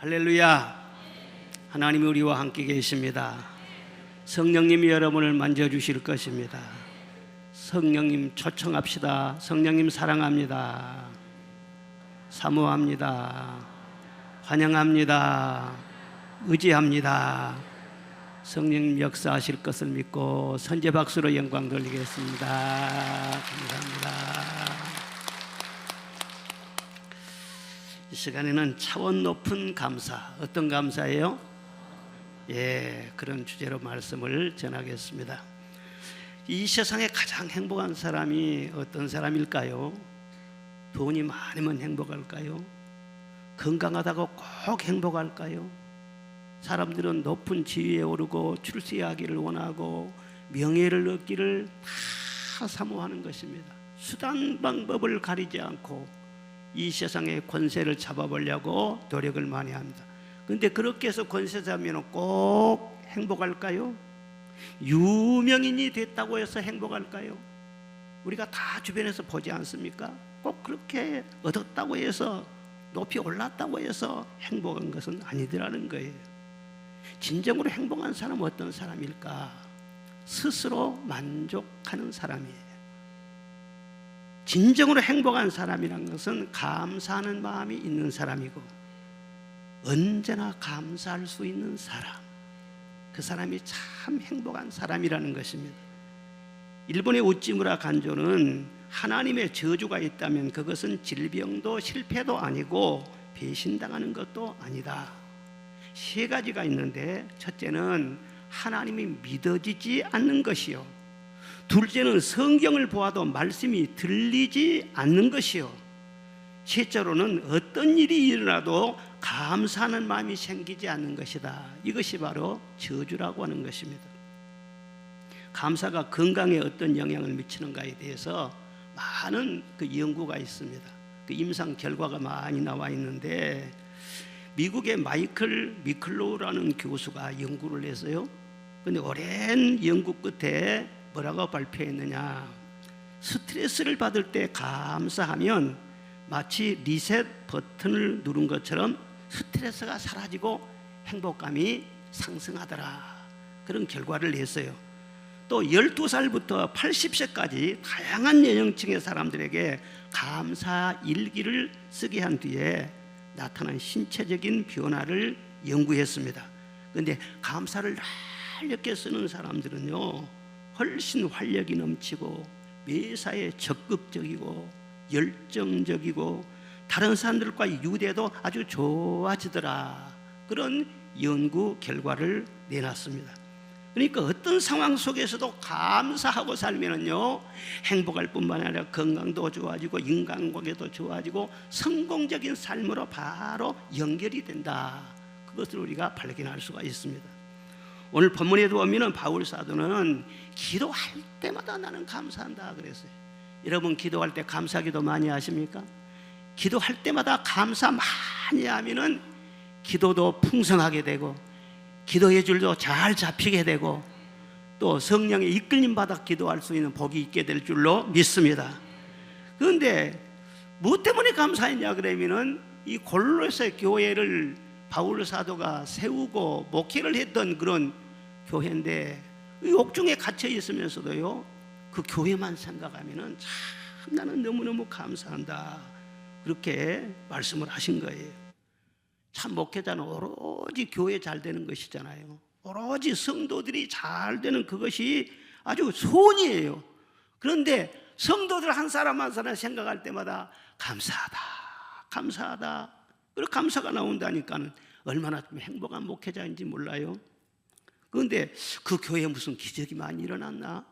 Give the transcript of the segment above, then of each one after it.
할렐루야. 하나님이 우리와 함께 계십니다. 성령님이 여러분을 만져주실 것입니다. 성령님 초청합시다. 성령님 사랑합니다. 사모합니다. 환영합니다. 의지합니다. 성령님 역사하실 것을 믿고 선제 박수로 영광 돌리겠습니다. 감사합니다. 이 시간에는 차원 높은 감사, 어떤 감사예요? 그런 주제로 말씀을 전하겠습니다. 이 세상에 가장 행복한 사람이 어떤 사람일까요? 돈이 많으면 행복할까요? 건강하다고 꼭 행복할까요? 사람들은 높은 지위에 오르고 출세하기를 원하고 명예를 얻기를 다 사모하는 것입니다. 수단 방법을 가리지 않고 이 세상의 권세를 잡아보려고 노력을 많이 합니다. 그런데 그렇게 해서 권세 잡으면 꼭 행복할까요? 유명인이 됐다고 해서 행복할까요? 우리가 다 주변에서 보지 않습니까? 꼭 그렇게 얻었다고 해서 높이 올랐다고 해서 행복한 것은 아니더라는 거예요. 진정으로 행복한 사람은 어떤 사람일까? 스스로 만족하는 사람이에요. 진정으로 행복한 사람이란 것은 감사하는 마음이 있는 사람이고 언제나 감사할 수 있는 사람, 그 사람이 참 행복한 사람이라는 것입니다. 일본의 우찌무라 간조는 하나님의 저주가 있다면 그것은 질병도 실패도 아니고 배신당하는 것도 아니다. 세 가지가 있는데, 첫째는 하나님이 믿어지지 않는 것이요, 둘째는 성경을 보아도 말씀이 들리지 않는 것이요, 셋째로는 어떤 일이 일어나도 감사하는 마음이 생기지 않는 것이다. 이것이 바로 저주라고 하는 것입니다. 감사가 건강에 어떤 영향을 미치는가에 대해서 많은 연구가 있습니다. 임상 결과가 많이 나와 있는데, 미국의 마이클 미클로우라는 교수가 연구를 했어요. 근데 오랜 연구 끝에 뭐라고 발표했느냐, 스트레스를 받을 때 감사하면 마치 리셋 버튼을 누른 것처럼 스트레스가 사라지고 행복감이 상승하더라. 그런 결과를 냈어요. 또 12살부터 80세까지 다양한 연령층의 사람들에게 감사 일기를 쓰게 한 뒤에 나타난 신체적인 변화를 연구했습니다. 그런데 감사를 날렵게 쓰는 사람들은요, 훨씬 활력이 넘치고 매사에 적극적이고 열정적이고 다른 사람들과의 유대도 아주 좋아지더라. 그런 연구 결과를 내놨습니다. 그러니까 어떤 상황 속에서도 감사하고 살면은요, 행복할 뿐만 아니라 건강도 좋아지고 인간관계도 좋아지고 성공적인 삶으로 바로 연결이 된다. 그것을 우리가 발견할 수가 있습니다. 오늘 본문에도 보면은 바울 사도는 기도할 때마다 나는 감사한다 그랬어요. 여러분, 기도할 때 감사기도 많이 하십니까? 기도할 때마다 감사 많이 하면은 기도도 풍성하게 되고 기도의 줄도 잘 잡히게 되고 또 성령의 이끌림 받아 기도할 수 있는 복이 있게 될 줄로 믿습니다. 그런데 무엇 때문에 감사했냐 그러면은 이 골로새 교회를 바울 사도가 세우고 목회를 했던 그런 교회인데, 이 옥중에 갇혀 있으면서도요, 그 교회만 생각하면은 참 나는 너무너무 감사한다. 그렇게 말씀을 하신 거예요. 참 목회자는 오로지 교회 잘 되는 것이잖아요. 오로지 성도들이 잘 되는 그것이 아주 소원이에요. 그런데 성도들 한 사람 한 사람 생각할 때마다 감사하다, 감사하다. 그리고 감사가 나온다니까는 얼마나 좀 행복한 목회자인지 몰라요. 그런데 그 교회에 무슨 기적이 많이 일어났나?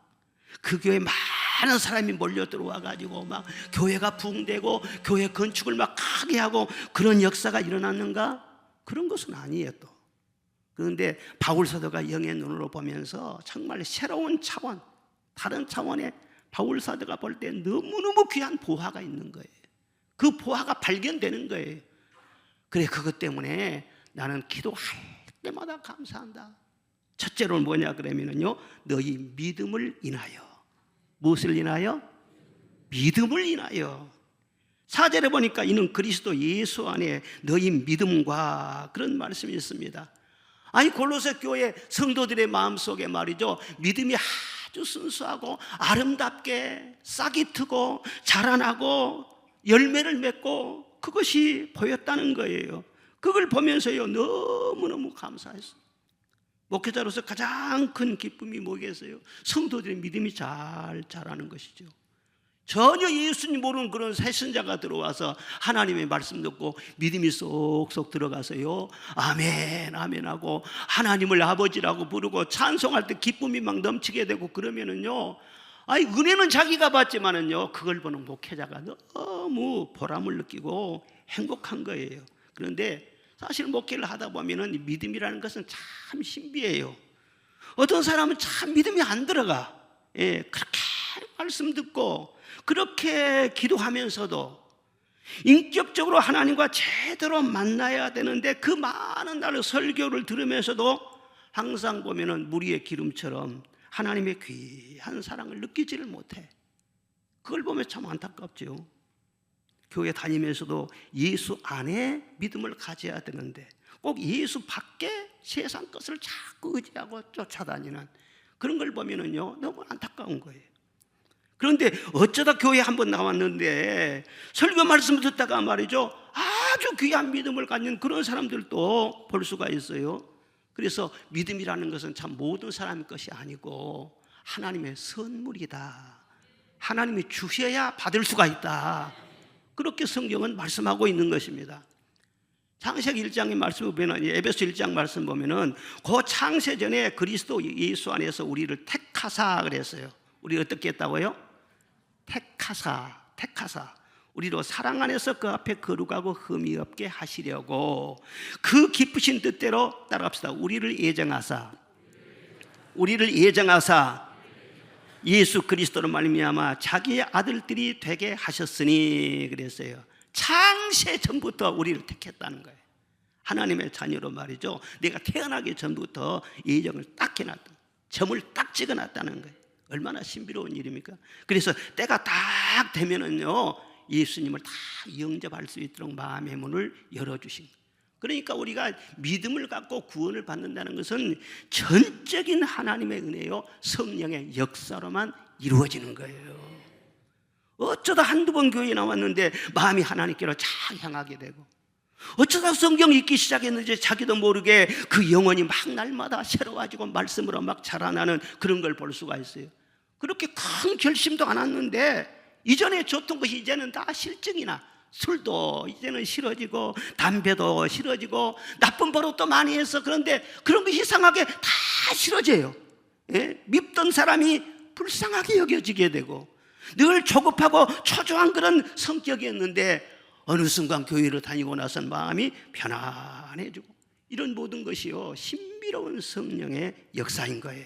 그 교회에 많은 사람이 몰려 들어와 가지고 막 교회가 붕대고 교회 건축을 막 크게 하고 그런 역사가 일어났는가? 그런 것은 아니에요 또. 그런데 바울 사도가 영의 눈으로 보면서 정말 새로운 차원, 다른 차원의 바울 사도가 볼 때 너무너무 귀한 보화가 있는 거예요. 그 보화가 발견되는 거예요. 그래, 그것 때문에 나는 기도할 때마다 감사한다. 첫째로는 뭐냐 그러면요, 너희 믿음을 인하여. 무엇을 인하여? 믿음을 인하여. 4절에 보니까 이는 그리스도 예수 안에 너희 믿음과 그런 말씀이 있습니다. 아니 골로새 교회 성도들의 마음속에 말이죠, 믿음이 아주 순수하고 아름답게 싹이 트고 자라나고 열매를 맺고 그것이 보였다는 거예요. 그걸 보면서요 너무너무 감사했어요. 목회자로서 가장 큰 기쁨이 뭐겠어요? 성도들의 믿음이 잘 자라는 것이죠. 전혀 예수님 모르는 그런 새신자가 들어와서 하나님의 말씀 듣고 믿음이 쏙쏙 들어가서요 아멘 아멘 하고 하나님을 아버지라고 부르고 찬송할 때 기쁨이 막 넘치게 되고 그러면은요, 아니 은혜는 자기가 받지만은요 그걸 보는 목회자가 너무 보람을 느끼고 행복한 거예요. 그런데 사실 목회를 하다 보면은 믿음이라는 것은 참 신비해요. 어떤 사람은 참 믿음이 안 들어가. 예, 그렇게 말씀 듣고 그렇게 기도하면서도 인격적으로 하나님과 제대로 만나야 되는데 그 많은 날 설교를 들으면서도 항상 보면은 무리의 기름처럼 하나님의 귀한 사랑을 느끼지를 못해. 그걸 보면 참 안타깝죠. 교회 다니면서도 예수 안에 믿음을 가져야 되는데 꼭 예수 밖에 세상 것을 자꾸 의지하고 쫓아다니는 그런 걸 보면은요 너무 안타까운 거예요. 그런데 어쩌다 교회에 한번 나왔는데 설교 말씀을 듣다가 말이죠 아주 귀한 믿음을 가진 그런 사람들도 볼 수가 있어요. 그래서 믿음이라는 것은 참 모든 사람의 것이 아니고 하나님의 선물이다. 하나님이 주셔야 받을 수가 있다. 그렇게 성경은 말씀하고 있는 것입니다. 창세기 1장의 말씀을 보면, 에베소 1장 말씀 보면은 그 창세 전에 그리스도 예수 안에서 우리를 택하사 그랬어요. 우리 어떻게 했다고요? 택하사 우리로 사랑 안에서 그 앞에 거룩하고 흠이 없게 하시려고 그 기쁘신 뜻대로 따라갑시다. 우리를 예정하사 예수 그리스도로 말미암아 자기의 아들들이 되게 하셨으니 그랬어요. 창세 전부터 우리를 택했다는 거예요. 하나님의 자녀로 말이죠, 내가 태어나기 전부터 예정을 딱 해놨다, 점을 딱 찍어놨다는 거예요. 얼마나 신비로운 일입니까? 그래서 때가 딱 되면은요 예수님을 다 영접할 수 있도록 마음의 문을 열어주신 거예요. 그러니까 우리가 믿음을 갖고 구원을 받는다는 것은 전적인 하나님의 은혜요 성령의 역사로만 이루어지는 거예요. 어쩌다 한두 번 교회에 나왔는데 마음이 하나님께로 잘 향하게 되고, 어쩌다 성경 읽기 시작했는지 자기도 모르게 그 영혼이 막 날마다 새로워지고 말씀으로 막 자라나는 그런 걸 볼 수가 있어요. 그렇게 큰 결심도 안 왔는데 이전에 줬던 것이 이제는 다 실증이나 술도 이제는 싫어지고 담배도 싫어지고 나쁜 버릇도 많이 해서 그런데 그런 것이 이상하게 다 싫어져요. 예? 밉던 사람이 불쌍하게 여겨지게 되고 늘 조급하고 초조한 그런 성격이었는데 어느 순간 교회를 다니고 나선 마음이 편안해지고, 이런 모든 것이요 신비로운 성령의 역사인 거예요.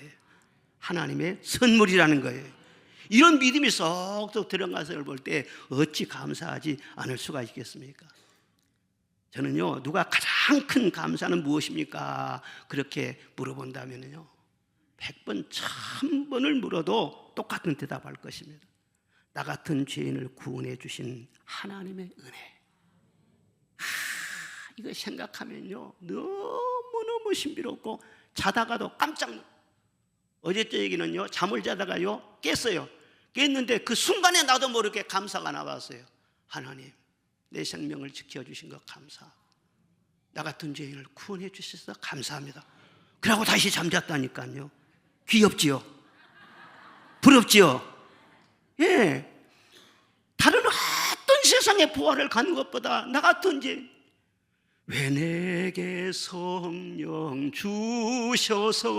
하나님의 선물이라는 거예요. 이런 믿음이 쏙쏙 들어가서 볼 때 어찌 감사하지 않을 수가 있겠습니까? 저는요 누가 가장 큰 감사는 무엇입니까? 그렇게 물어본다면요 100번 1000번을 물어도 똑같은 대답할 것입니다. 나 같은 죄인을 구원해 주신 하나님의 은혜. 이거 생각하면요 너무너무 신비롭고 자다가도 깜짝 놀라요. 어제 저녁에는요 잠을 자다가요 깼어요. 깼는데 그 순간에 나도 모르게 감사가 나왔어요. 하나님, 내 생명을 지켜주신 것 감사, 나 같은 죄인을 구원해 주셔서 감사합니다. 그러고 다시 잠잤다니까요. 귀엽지요? 부럽지요? 예, 다른 어떤 세상의 부활을 가는 것보다 나 같은 죄인, 왜 내게 성령 주셔서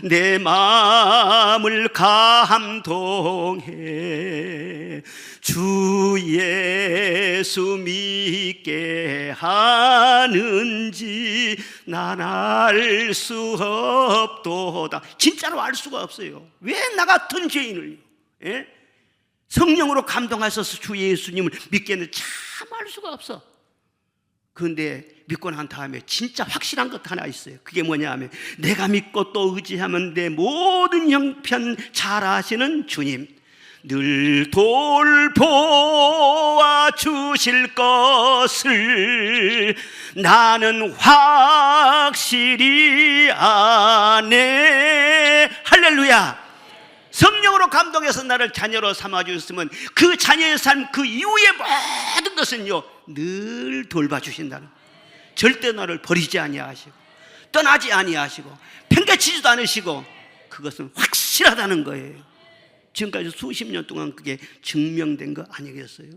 내 마음을 감동해 주 예수 믿게 하는지 난 알 수 없도다. 진짜로 알 수가 없어요. 왜 나 같은 죄인을요? 예? 성령으로 감동하셔서 주 예수님을 믿게 했는데 참 알 수가 없어. 그런데 믿고 난 다음에 진짜 확실한 것 하나 있어요. 그게 뭐냐 하면 내가 믿고 또 의지하면 내 모든 형편 잘 아시는 주님, 늘 돌보아 주실 것을 나는 확실히 아네. 할렐루야. 성령으로 감동해서 나를 자녀로 삼아주셨으면 그 자녀의 삶 그 이후의 모든 것은요 늘 돌봐주신다는, 절대 너를 버리지 아니하시고 떠나지 아니하시고 평가치지도 않으시고, 그것은 확실하다는 거예요. 지금까지 수십 년 동안 그게 증명된 거 아니겠어요?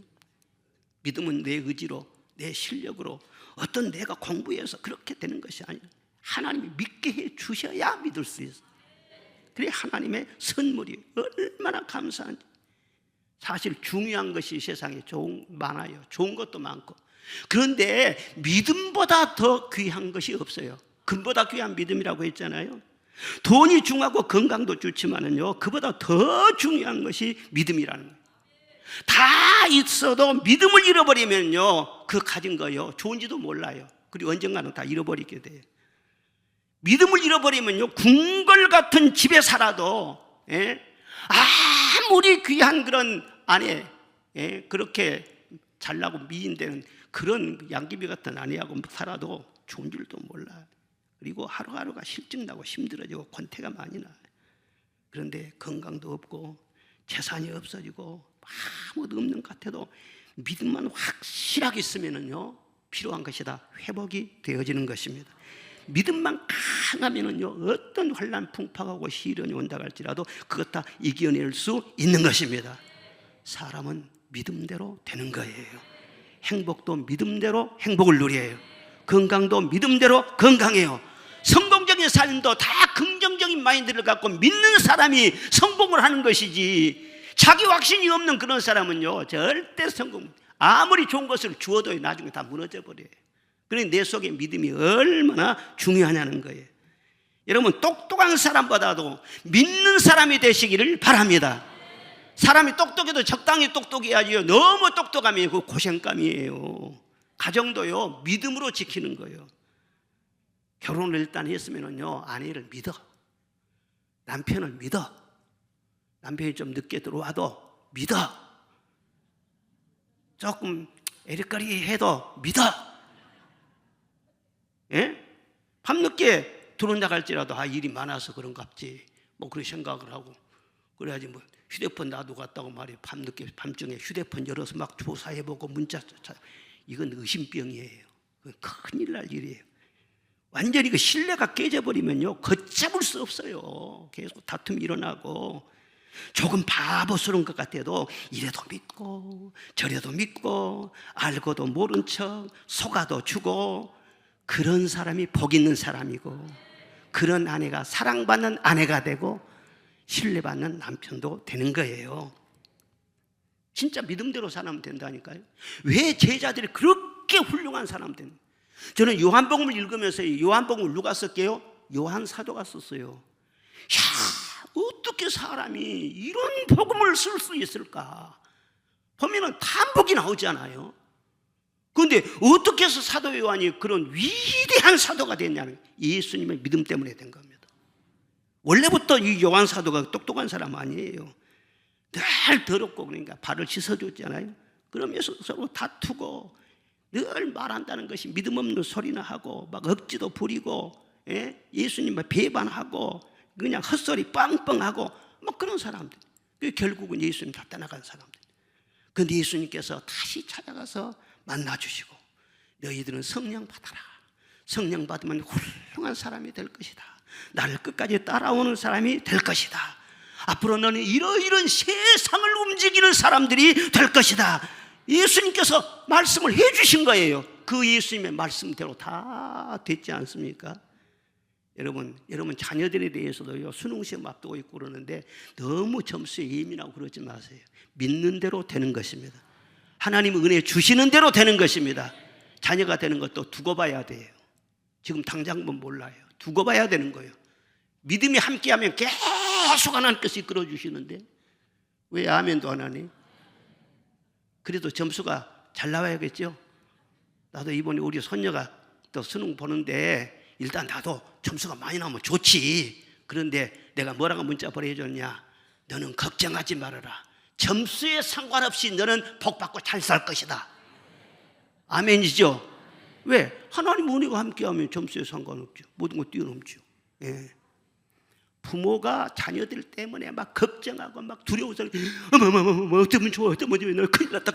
믿음은 내 의지로, 내 실력으로, 어떤 내가 공부해서 그렇게 되는 것이 아니라 하나님이 믿게 해 주셔야 믿을 수 있어요. 그래 하나님의 선물이 얼마나 감사한지. 사실 중요한 것이 세상에 많아요. 좋은 것도 많고. 그런데 믿음보다 더 귀한 것이 없어요. 금보다 귀한 믿음이라고 했잖아요. 돈이 중요하고 건강도 좋지만은요, 그보다 더 중요한 것이 믿음이라는 거예요. 다 있어도 믿음을 잃어버리면요, 그 가진 거요 좋은지도 몰라요. 그리고 언젠가는 다 잃어버리게 돼요. 믿음을 잃어버리면요, 궁궐 같은 집에 살아도 아무리 귀한 그런 아내, 그렇게 잘나고 미인되는 그런 양귀비 같은 아내하고 살아도 좋은 줄도 몰라요. 그리고 하루하루가 실증나고 힘들어지고 권태가 많이 나요. 그런데 건강도 없고 재산이 없어지고 아무도 없는 것 같아도 믿음만 확실하게 있으면은요, 필요한 것이 다 회복이 되어지는 것입니다. 믿음만 강하면은요, 어떤 환난 풍파하고 시련이 온다 할지라도 그것 다 이겨낼 수 있는 것입니다. 사람은 믿음대로 되는 거예요. 행복도 믿음대로 행복을 누려요. 건강도 믿음대로 건강해요. 성공적인 삶도 다 긍정적인 마인드를 갖고 믿는 사람이 성공을 하는 것이지, 자기 확신이 없는 그런 사람은요 절대 성공, 아무리 좋은 것을 주어도 나중에 다 무너져 버려요. 그러니 내 속에 믿음이 얼마나 중요하냐는 거예요. 여러분, 똑똑한 사람보다도 믿는 사람이 되시기를 바랍니다. 사람이 똑똑해도 적당히 똑똑해야지요, 너무 똑똑하면 그 고생감이에요. 가정도요 믿음으로 지키는 거예요. 결혼을 일단 했으면은요, 아내를 믿어, 남편을 믿어, 남편이 좀 늦게 들어와도 믿어, 조금 에리까리 해도 믿어. 예? 밤늦게 들어온다 할지라도 일이 많아서 그런갑지 뭐 그런 생각을 하고, 그래야지 뭐 휴대폰 놔두갔다고 말이에요. 밤중에 휴대폰 열어서 막 조사해보고 문자, 이건 의심병이에요. 큰일 날 일이에요. 완전히 그 신뢰가 깨져버리면요, 걷잡을 수 없어요. 계속 다툼이 일어나고, 조금 바보스러운 것 같아도 이래도 믿고 저래도 믿고 알고도 모른 척 속아도 주고, 그런 사람이 복 있는 사람이고, 그런 아내가 사랑받는 아내가 되고 신뢰받는 남편도 되는 거예요. 진짜 믿음대로 살면 된다니까요. 왜 제자들이 그렇게 훌륭한 사람 된? 저는 요한복음을 읽으면서, 요한복음을 누가 썼게요? 요한 사도가 썼어요. 야, 어떻게 사람이 이런 복음을 쓸 수 있을까? 보면은 탐복이 나오잖아요. 그런데 어떻게 해서 사도 요한이 그런 위대한 사도가 됐냐면 예수님의 믿음 때문에 된 겁니다. 원래부터 이 요한 사도가 똑똑한 사람 아니에요. 늘 더럽고, 그러니까 발을 씻어줬잖아요. 그러면서 서로 다투고 늘 말한다는 것이 믿음 없는 소리나 하고 막 억지도 부리고, 예수님을 배반하고 그냥 헛소리 빵빵하고 막 그런 사람들. 결국은 예수님 다 떠나간 사람들. 그런데 예수님께서 다시 찾아가서 만나주시고, 너희들은 성령 받아라. 성령 받으면 훌륭한 사람이 될 것이다. 나를 끝까지 따라오는 사람이 될 것이다. 앞으로 너는 이런 세상을 움직이는 사람들이 될 것이다. 예수님께서 말씀을 해주신 거예요. 그 예수님의 말씀대로 다 됐지 않습니까? 여러분 자녀들에 대해서도요, 수능시험 앞두고 있고 그러는데 너무 점수에 예민하고 그러지 마세요. 믿는 대로 되는 것입니다. 하나님은 은혜 주시는 대로 되는 것입니다. 자녀가 되는 것도 두고 봐야 돼요. 지금 당장은 몰라요. 두고 봐야 되는 거예요. 믿음이 함께하면 계속 하나님께서 이끌어 주시는데 왜 아멘도 안 하니? 그래도 점수가 잘 나와야겠죠. 나도 이번에 우리 손녀가 또 수능 보는데 일단 나도 점수가 많이 나오면 좋지. 그런데 내가 뭐라고 문자 보내줬냐? 너는 걱정하지 말아라. 점수에 상관없이 너는 복받고 잘 살 것이다. 아멘이죠? 왜? 하나님 은혜가 함께하면 점수에 상관없죠. 모든 거 뛰어넘죠. 예. 부모가 자녀들 때문에 막 걱정하고 막 두려워서 어쩌면 좋아, 어쩌면 좋아, 너 큰일 났다.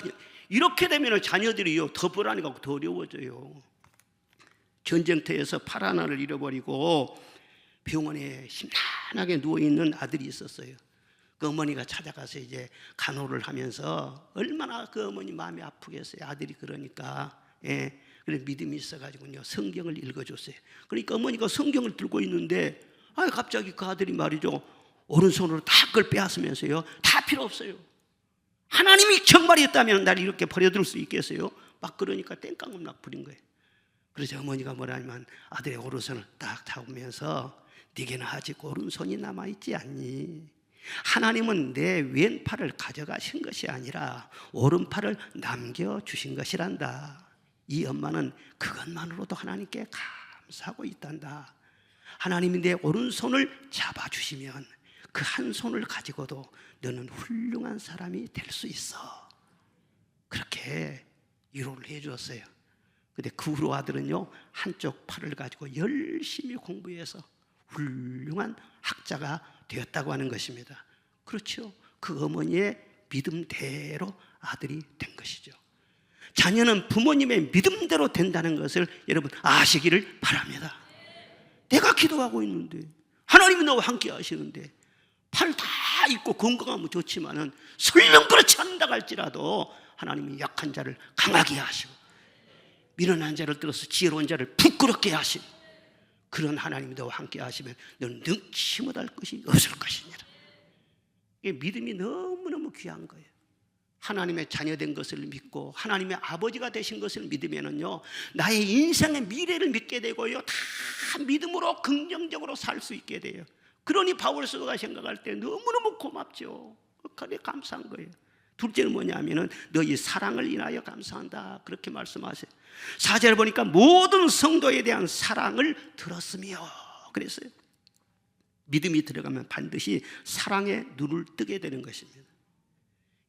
이렇게 되면 자녀들이요 더 불안해가고 더 어려워져요. 전쟁터에서 팔 하나를 잃어버리고 병원에 심란하게 누워있는 아들이 있었어요. 그 어머니가 찾아가서 이제 간호를 하면서 얼마나 그 어머니 마음이 아프겠어요. 아들이 그러니까. 예. 그래 믿음이 있어가지고요 성경을 읽어줬어요. 그러니까 어머니가 성경을 들고 있는데 갑자기 그 아들이 말이죠 오른손으로 다 그걸 빼앗으면서요 다 필요 없어요. 하나님이 정말이었다면 날 이렇게 버려둘 수 있겠어요? 막 그러니까 땡깡을 막 부린 거예요. 그래서 어머니가 뭐라냐면 아들의 오른손을 딱 잡으면서 네게는 아직 오른손이 남아있지 않니? 하나님은 내 왼팔을 가져가신 것이 아니라 오른팔을 남겨주신 것이란다. 이 엄마는 그것만으로도 하나님께 감사하고 있단다. 하나님이 내 오른손을 잡아주시면 그 한 손을 가지고도 너는 훌륭한 사람이 될 수 있어. 그렇게 위로를 해주었어요. 근데 그 후로 아들은요 한쪽 팔을 가지고 열심히 공부해서 훌륭한 학자가 되었다고 하는 것입니다. 그렇죠. 그 어머니의 믿음대로 아들이 된 것이죠. 자녀는 부모님의 믿음대로 된다는 것을 여러분 아시기를 바랍니다. 내가 기도하고 있는데 하나님이 나와 함께 하시는데 팔 다 있고 건강하면 좋지만은 설령 그렇지 않는다 할지라도 하나님이 약한 자를 강하게 하시고 미련한 자를 들어서 지혜로운 자를 부끄럽게 하시고 그런 하나님이 너와 함께 하시면 너는 능치 못할 것이 없을 것이니라. 이게 믿음이 너무너무 귀한 거예요. 하나님의 자녀된 것을 믿고 하나님의 아버지가 되신 것을 믿으면은요 나의 인생의 미래를 믿게 되고요 다 믿음으로 긍정적으로 살 수 있게 돼요. 그러니 바울 사도가 생각할 때 너무너무 고맙죠. 그게 감사한 거예요. 둘째는 뭐냐면은 너희 사랑을 인하여 감사한다 그렇게 말씀하세요. 4절 보니까 모든 성도에 대한 사랑을 들었으며 그랬어요. 믿음이 들어가면 반드시 사랑의 눈을 뜨게 되는 것입니다.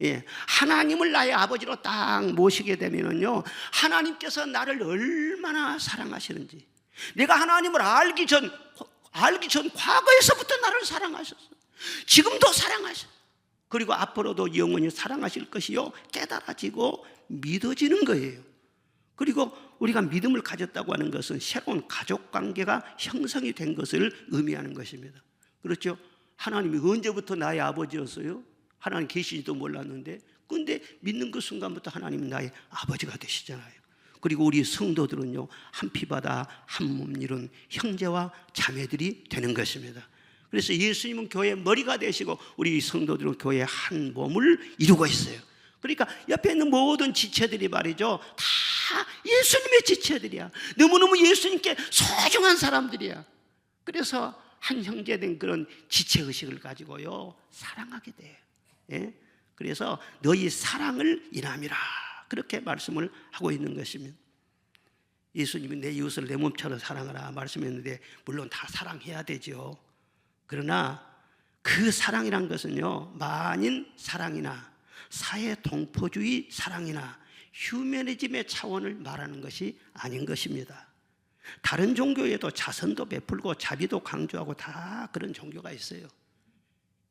예, 하나님을 나의 아버지로 딱 모시게 되면은요 하나님께서 나를 얼마나 사랑하시는지 내가 하나님을 알기 전 과거에서부터 나를 사랑하셨어. 지금도 사랑하셨어. 그리고 앞으로도 영원히 사랑하실 것이요 깨달아지고 믿어지는 거예요. 그리고 우리가 믿음을 가졌다고 하는 것은 새로운 가족관계가 형성이 된 것을 의미하는 것입니다. 그렇죠? 하나님이 언제부터 나의 아버지였어요? 하나님 계시지도 몰랐는데 근데 믿는 그 순간부터 하나님은 나의 아버지가 되시잖아요. 그리고 우리 성도들은요 한 피바다 한 몸 이룬 형제와 자매들이 되는 것입니다. 그래서 예수님은 교회의 머리가 되시고 우리 성도들은 교회의 한 몸을 이루고 있어요. 그러니까 옆에 있는 모든 지체들이 말이죠 다 예수님의 지체들이야. 너무너무 예수님께 소중한 사람들이야. 그래서 한 형제된 그런 지체의식을 가지고요 사랑하게 돼요. 예? 그래서 너희 사랑을 인함이라 그렇게 말씀을 하고 있는 것입니다. 예수님이 내 이웃을 내 몸처럼 사랑하라 말씀했는데 물론 다 사랑해야 되죠. 그러나 그 사랑이란 것은요 만인 사랑이나 사회 동포주의 사랑이나 휴머니즘의 차원을 말하는 것이 아닌 것입니다. 다른 종교에도 자선도 베풀고 자비도 강조하고 다 그런 종교가 있어요.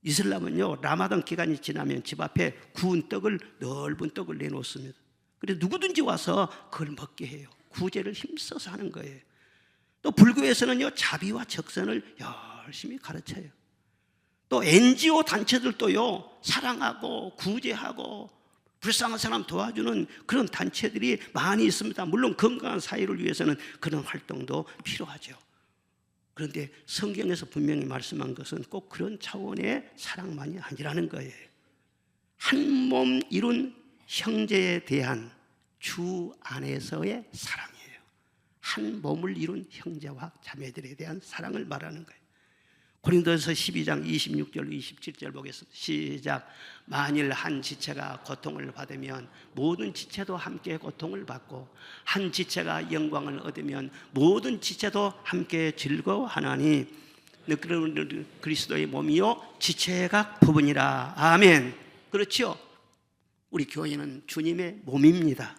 이슬람은요 라마단 기간이 지나면 집 앞에 구운 떡을 넓은 떡을 내놓습니다. 그래서 누구든지 와서 그걸 먹게 해요. 구제를 힘써서 하는 거예요. 또 불교에서는요 자비와 적선을 열심히 가르쳐요. 또 NGO 단체들도요 사랑하고 구제하고 불쌍한 사람 도와주는 그런 단체들이 많이 있습니다. 물론 건강한 사회를 위해서는 그런 활동도 필요하죠. 그런데 성경에서 분명히 말씀한 것은 꼭 그런 차원의 사랑만이 아니라는 거예요. 한 몸 이룬 형제에 대한 주 안에서의 사랑이에요. 한 몸을 이룬 형제와 자매들에 대한 사랑을 말하는 거예요. 고린도서 12장 26절 27절 보겠습니다. 시작. 만일 한 지체가 고통을 받으면 모든 지체도 함께 고통을 받고 한 지체가 영광을 얻으면 모든 지체도 함께 즐거워하나니 그리스도의 몸이요 지체의 각 부분이라. 아멘. 그렇죠? 우리 교회는 주님의 몸입니다.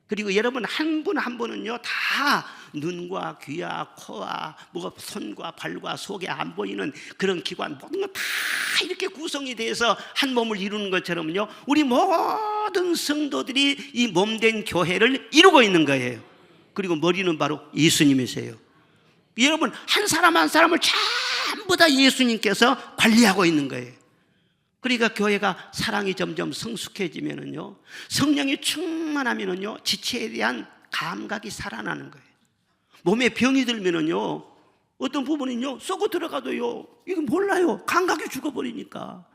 그리고 여러분 한 분 한 분은요 다 눈과 귀와 코와 뭐가 손과 발과 속에 안 보이는 그런 기관 모든 거 다 이렇게 구성이 돼서 한 몸을 이루는 것처럼요 우리 모든 성도들이 이 몸된 교회를 이루고 있는 거예요. 그리고 머리는 바로 예수님이세요. 여러분 한 사람 한 사람을 전부 다 예수님께서 관리하고 있는 거예요. 그러니까 교회가 사랑이 점점 성숙해지면은요, 성령이 충만하면은요, 지체에 대한 감각이 살아나는 거예요. 몸에 병이 들면은요, 어떤 부분은요, 썩어 들어가도요, 이거 몰라요. 감각이 죽어버리니까.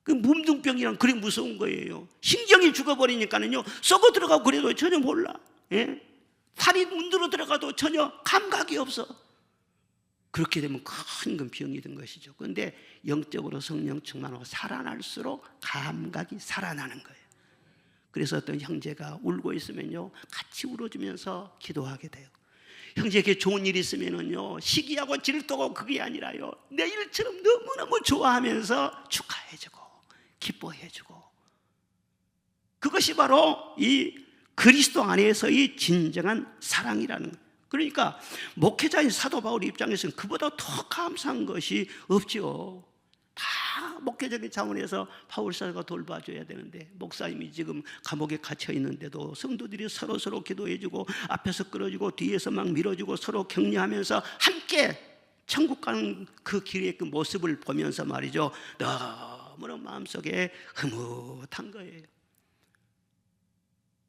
그 문둥병이란 그리 무서운 거예요. 신경이 죽어버리니까는요, 썩어 들어가고 그래도 전혀 몰라. 예? 살이 문드러 들어가도 전혀 감각이 없어. 그렇게 되면 큰 병이 든 것이죠. 그런데 영적으로 성령 충만하고 살아날수록 감각이 살아나는 거예요. 그래서 어떤 형제가 울고 있으면요 같이 울어주면서 기도하게 돼요. 형제에게 좋은 일이 있으면요 시기하고 질투하고 그게 아니라요 내 일처럼 너무너무 좋아하면서 축하해주고 기뻐해주고, 그것이 바로 이 그리스도 안에서의 진정한 사랑이라는 거예요. 그러니까 목회자인 사도 바울 입장에서는 그보다 더 감사한 것이 없죠. 다 목회적인 차원에서 바울 사도가 돌봐줘야 되는데, 목사님이 지금 감옥에 갇혀 있는데도 성도들이 서로 기도해주고 앞에서 끌어주고 뒤에서 막 밀어주고 서로 격려하면서 함께 천국 가는 그 길의 그 모습을 보면서 말이죠, 너무나 마음속에 흐뭇한 거예요.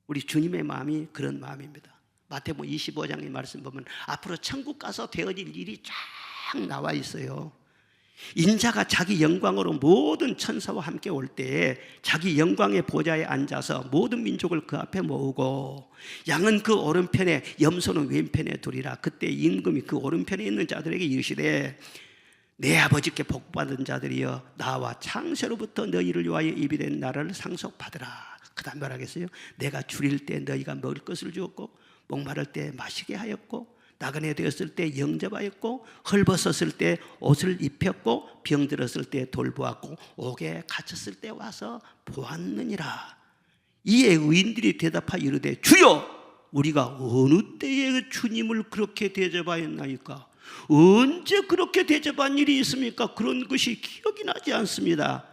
우리 주님의 마음이 그런 마음입니다. 마태복음 25장의 말씀 보면 앞으로 천국 가서 되어질 일이 쫙 나와 있어요. 인자가 자기 영광으로 모든 천사와 함께 올 때에 자기 영광의 보좌에 앉아서 모든 민족을 그 앞에 모으고, 양은 그 오른편에 염소는 왼편에 두리라. 그때 임금이 그 오른편에 있는 자들에게 이르시되, 내 아버지께 복받은 자들이여 나와 창세로부터 너희를 위하여 예비된 나라를 상속받으라. 그 다음 말하겠어요? 내가 줄일 때 너희가 먹을 것을 주었고, 목마를 때 마시게 하였고, 나그네 되었을 때 영접하였고, 헐벗었을 때 옷을 입혔고, 병들었을 때 돌보았고, 옥에 갇혔을 때 와서 보았느니라. 이에 의인들이 대답하여 이르되, 주여 우리가 어느 때에 주님을 그렇게 대접하였나이까? 언제 그렇게 대접한 일이 있습니까? 그런 것이 기억이 나지 않습니다.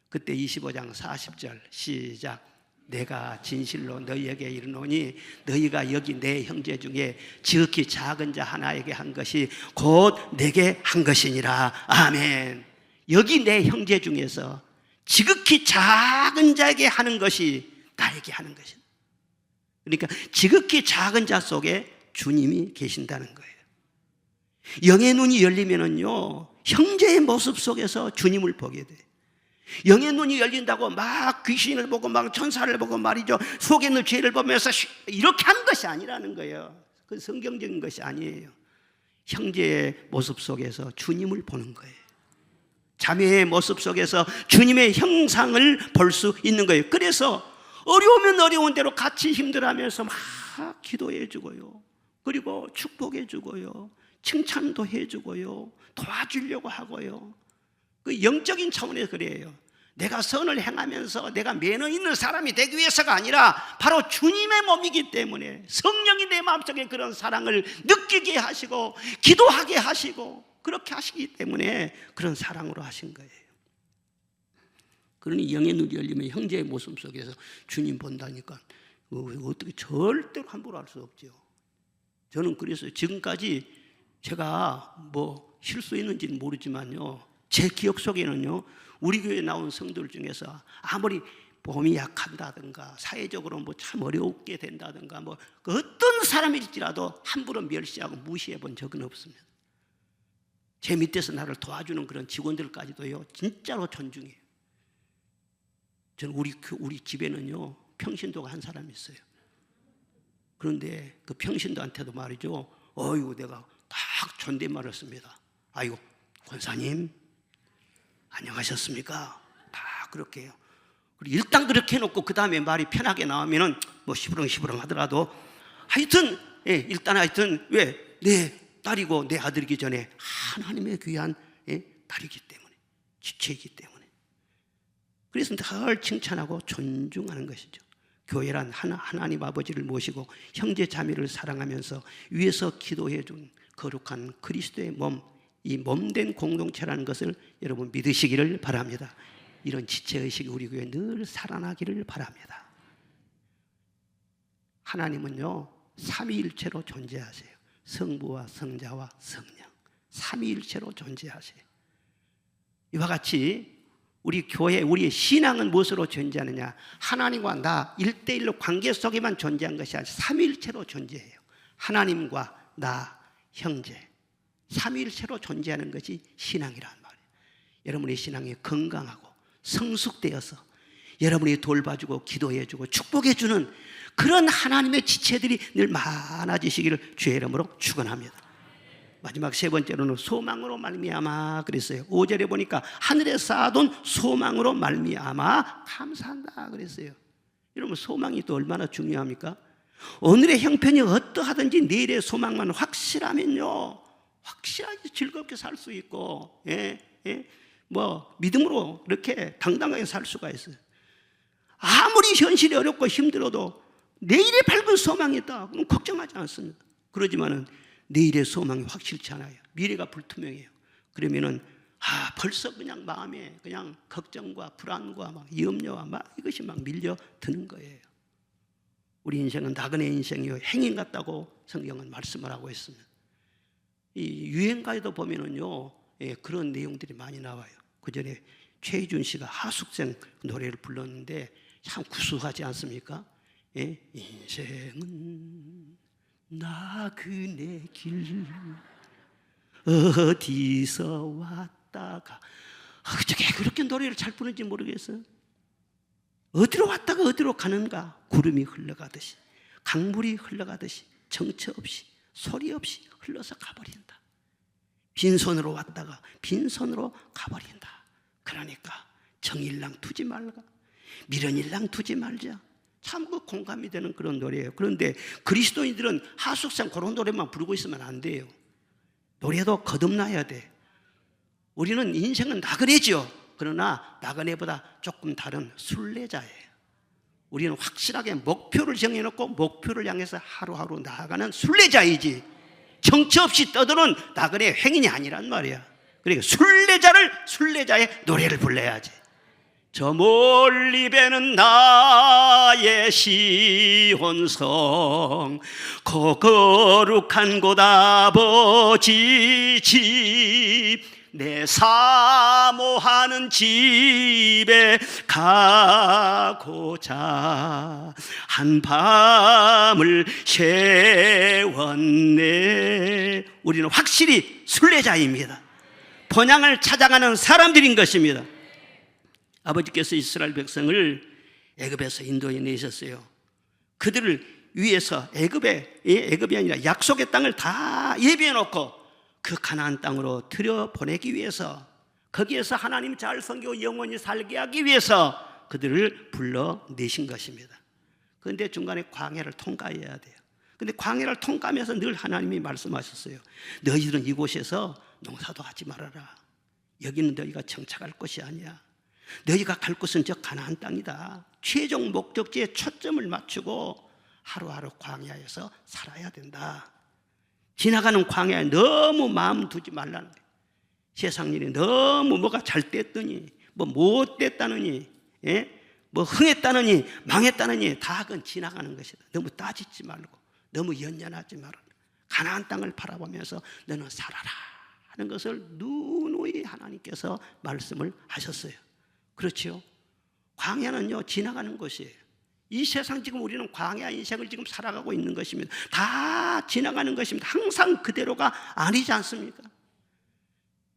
그때 25장 40절 시작. 내가 진실로 너희에게 이르노니 너희가 여기 내 형제 중에 지극히 작은 자 하나에게 한 것이 곧 내게 한 것이니라. 아멘. 여기 내 형제 중에서 지극히 작은 자에게 하는 것이 나에게 하는 것이다. 그러니까 지극히 작은 자 속에 주님이 계신다는 거예요. 영의 눈이 열리면은요 형제의 모습 속에서 주님을 보게 돼요. 영의 눈이 열린다고 막 귀신을 보고 막 천사를 보고 말이죠, 속에 있는 죄를 보면서 이렇게 하는 것이 아니라는 거예요. 그건 성경적인 것이 아니에요. 형제의 모습 속에서 주님을 보는 거예요. 자매의 모습 속에서 주님의 형상을 볼 수 있는 거예요. 그래서 어려우면 어려운 대로 같이 힘들어하면서 막 기도해 주고요, 그리고 축복해 주고요, 칭찬도 해 주고요, 도와주려고 하고요. 그 영적인 차원에서 그래요. 내가 선을 행하면서 내가 매너 있는 사람이 되기 위해서가 아니라 바로 주님의 몸이기 때문에 성령이 내 마음속에 그런 사랑을 느끼게 하시고 기도하게 하시고 그렇게 하시기 때문에 그런 사랑으로 하신 거예요. 그러니 영의 눈이 열리면 형제의 모습 속에서 주님 본다니까 어떻게 절대로 함부로 할 수 없죠. 저는 그래서 지금까지 제가 뭐 실수했는지는 모르지만요, 제 기억 속에는요 우리 교회에 나온 성도들 중에서 아무리 몸이 약한다든가 사회적으로 뭐 참 어렵게 된다든가 뭐 어떤 사람일지라도 함부로 멸시하고 무시해 본 적은 없습니다. 제 밑에서 나를 도와주는 그런 직원들까지도요 진짜로 존중해요. 저는 우리 집에는요 평신도가 한 사람이 있어요. 그런데 그 평신도한테도 말이죠, 어이구 내가 딱 존댓말을 씁니다. 아이고 권사님 안녕하셨습니까? 다 그렇게 해요. 그리고 일단 그렇게 해놓고 그 다음에 말이 편하게 나오면은 뭐 시부렁시부렁 하더라도 하여튼 일단 하여튼 왜 내 딸이고 내 아들이기 전에 하나님의 귀한 딸이기 때문에 지체이기 때문에 그래서 늘 칭찬하고 존중하는 것이죠. 교회란 하나님 아버지를 모시고 형제 자매를 사랑하면서 위에서 기도해 준 거룩한 그리스도의 몸, 이 몸된 공동체라는 것을 여러분 믿으시기를 바랍니다. 이런 지체의식이 우리 교회에 늘 살아나기를 바랍니다. 하나님은요 삼위일체로 존재하세요. 성부와 성자와 성령 삼위일체로 존재하세요. 이와 같이 우리 교회, 우리의 신앙은 무엇으로 존재하느냐? 하나님과 나 1대1로 관계 속에만 존재한 것이 아니라 삼위일체로 존재해요. 하나님과 나, 형제 삼위일체로 존재하는 것이 신앙이란 말이에요. 여러분의 신앙이 건강하고 성숙되어서 여러분이 돌봐주고 기도해주고 축복해주는 그런 하나님의 지체들이 늘 많아지시기를 주의 이름으로 축원합니다. 마지막 세 번째로는 소망으로 말미암아 그랬어요. 5절에 보니까 하늘에 쌓아둔 소망으로 말미암아 감사한다 그랬어요. 여러분 소망이 또 얼마나 중요합니까? 오늘의 형편이 어떠하든지 내일의 소망만 확실하면요 확실하게 즐겁게 살 수 있고 믿음으로 이렇게 당당하게 살 수가 있어요. 아무리 현실이 어렵고 힘들어도 내일의 밝은 소망이 있다 그럼 걱정하지 않습니다. 그러지만은 내일의 소망이 확실치 않아요. 미래가 불투명해요. 그러면은 벌써 그냥 마음에 그냥 걱정과 불안과 막 염려와 막 이것이 막 밀려 드는 거예요. 우리 인생은 나그네 인생이요 행인 같다고 성경은 말씀을 하고 있습니다. 이 유행가에도 보면은요 그런 내용들이 많이 나와요. 그 전에 최희준 씨가 하숙생 노래를 불렀는데 참 구수하지 않습니까? 인생은 나그네 길 어디서 왔다가 어떻게 그렇게 노래를 잘 부르는지 모르겠어요. 어디로 왔다가 어디로 가는가 구름이 흘러가듯이 강물이 흘러가듯이 정처 없이 소리 없이 흘러서 가버린다. 빈손으로 왔다가 빈손으로 가버린다. 그러니까 정일랑 두지 말가 미련일랑 두지 말자. 참 그 공감이 되는 그런 노래예요. 그런데 그리스도인들은 하숙생 그런 노래만 부르고 있으면 안 돼요. 노래도 거듭나야 돼. 우리는 인생은 나그네죠. 그러나 나그네보다 조금 다른 순례자예요. 우리는 확실하게 목표를 정해놓고 목표를 향해서 하루하루 나아가는 순례자이지 정처 없이 떠드는 나그네 행인이 아니란 말이야. 그러니까 순례자의 노래를 불러야지. 저 멀리 배는 나의 시온성 거룩한 곳 아버지 집 내 사모하는 집에 가고자 한밤을 새웠네. 우리는 확실히 순례자입니다. 본향을 찾아가는 사람들인 것입니다. 아버지께서 이스라엘 백성을 애굽에서 인도해 내셨어요. 그들을 위해서 애굽이 아니라 약속의 땅을 다 예비해 놓고 그 가나안 땅으로 들여보내기 위해서 거기에서 하나님 잘 섬기고 영원히 살게 하기 위해서 그들을 불러내신 것입니다. 그런데 중간에 광야를 통과해야 돼요. 그런데 광야를 통과하면서 늘 하나님이 말씀하셨어요. 너희들은 이곳에서 농사도 하지 말아라. 여기는 너희가 정착할 곳이 아니야. 너희가 갈 곳은 저 가나안 땅이다. 최종 목적지에 초점을 맞추고 하루하루 광야에서 살아야 된다. 지나가는 광야에 너무 마음 두지 말라는 거예요. 세상 일이 너무 뭐가 잘 됐더니 뭐 못 됐다느니 뭐 흥했다느니 망했다느니 다 그건 지나가는 것이다. 너무 따지지 말고 너무 연연하지 말고 가나안 땅을 바라보면서 너는 살아라 하는 것을 누누이 하나님께서 말씀을 하셨어요. 그렇죠? 광야는요 지나가는 것이에요. 이 세상 지금 우리는 광야 인생을 지금 살아가고 있는 것입니다. 다 지나가는 것입니다. 항상 그대로가 아니지 않습니까?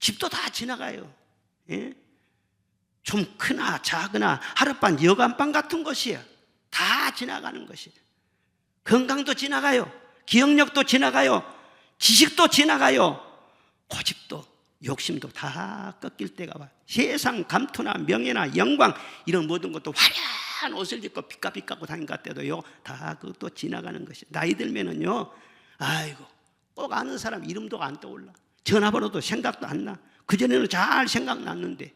집도 다 지나가요. 좀 크나 작으나 하룻밤 여간밤 같은 것이에요. 다 지나가는 것이에요. 건강도 지나가요. 기억력도 지나가요. 지식도 지나가요. 고집도 욕심도 다 꺾일 때가 와요. 세상 감투나 명예나 영광 이런 모든 것도 화려한 옷을 입고 피카피카고 다닌 것 같아도요 다 그것도 지나가는 것이. 나이 들면은요 아이고 꼭 아는 사람 이름도 안 떠올라. 전화번호도 생각도 안 나. 그전에는 잘 생각났는데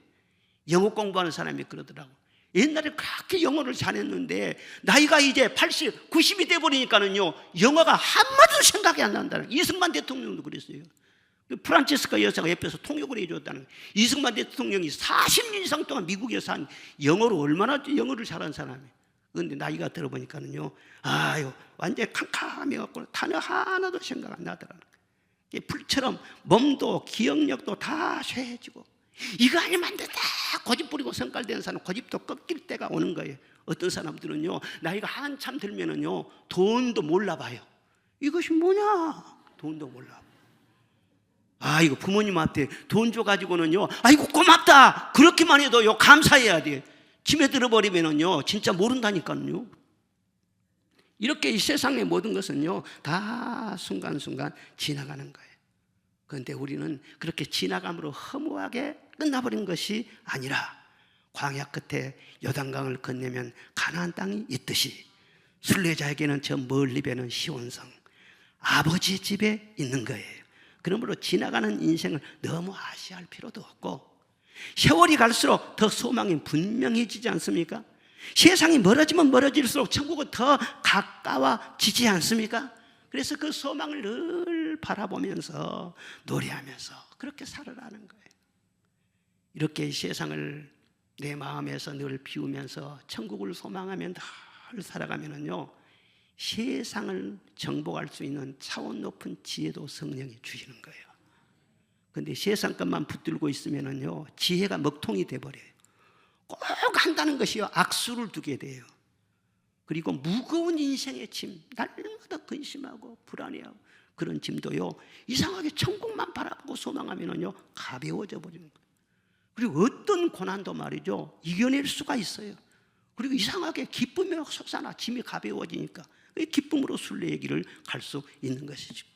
영어 공부하는 사람이 그러더라고. 옛날에 그렇게 영어를 잘했는데 나이가 이제 80, 90이 돼버리니까는요 영어가 한마디도 생각이 안 난다는 거예요. 이승만 대통령도 그랬어요. 프란체스카 여사가 옆에서 통역을 해줬다는 거예요. 이승만 대통령이 40년 이상 동안 미국에서 한 영어로 얼마나 영어를 잘한 사람이에요. 그런데 나이가 들어보니까는요 아유 완전히 캄캄해갖고 단어 하나도 생각 안 나더라는 거예요. 불처럼 몸도 기억력도 다 쇠해지고 이거 아니면 안 된다 고집 부리고 성깔되는 사람은 고집도 꺾일 때가 오는 거예요. 어떤 사람들은요 나이가 한참 들면은요 돈도 몰라봐요. 이것이 뭐냐 돈도 몰라. 이거 부모님한테 돈 줘가지고는요 아이고 고맙다 그렇게만 해도요 감사해야 돼. 집에 들어버리면은요 진짜 모른다니까요. 이렇게 이 세상의 모든 것은요 다 순간순간 지나가는 거예요. 그런데 우리는 그렇게 지나감으로 허무하게 끝나버린 것이 아니라 광야 끝에 요단강을 건너면 가나안 땅이 있듯이 순례자에게는 저 멀리 배는 시온성 아버지 집에 있는 거예요. 그러므로 지나가는 인생을 너무 아쉬워할 필요도 없고 세월이 갈수록 더 소망이 분명해지지 않습니까? 세상이 멀어지면 멀어질수록 천국은 더 가까워지지 않습니까? 그래서 그 소망을 늘 바라보면서 노래하면서 그렇게 살아가는 거예요. 이렇게 세상을 내 마음에서 늘 비우면서 천국을 소망하며 늘 살아가면은요 세상을 정복할 수 있는 차원 높은 지혜도 성령이 주시는 거예요. 그런데 세상 것만 붙들고 있으면은요 지혜가 먹통이 돼버려요. 꼭 한다는 것이요 악수를 두게 돼요. 그리고 무거운 인생의 짐, 날마다 근심하고 불안해하고 그런 짐도요 이상하게 천국만 바라보고 소망하면은요 가벼워져 버리는 거예요. 그리고 어떤 고난도 말이죠 이겨낼 수가 있어요. 그리고 이상하게 기쁨이 솟아나 짐이 가벼워지니까 기쁨으로 순례의 길을 갈 수 있는 것이죠.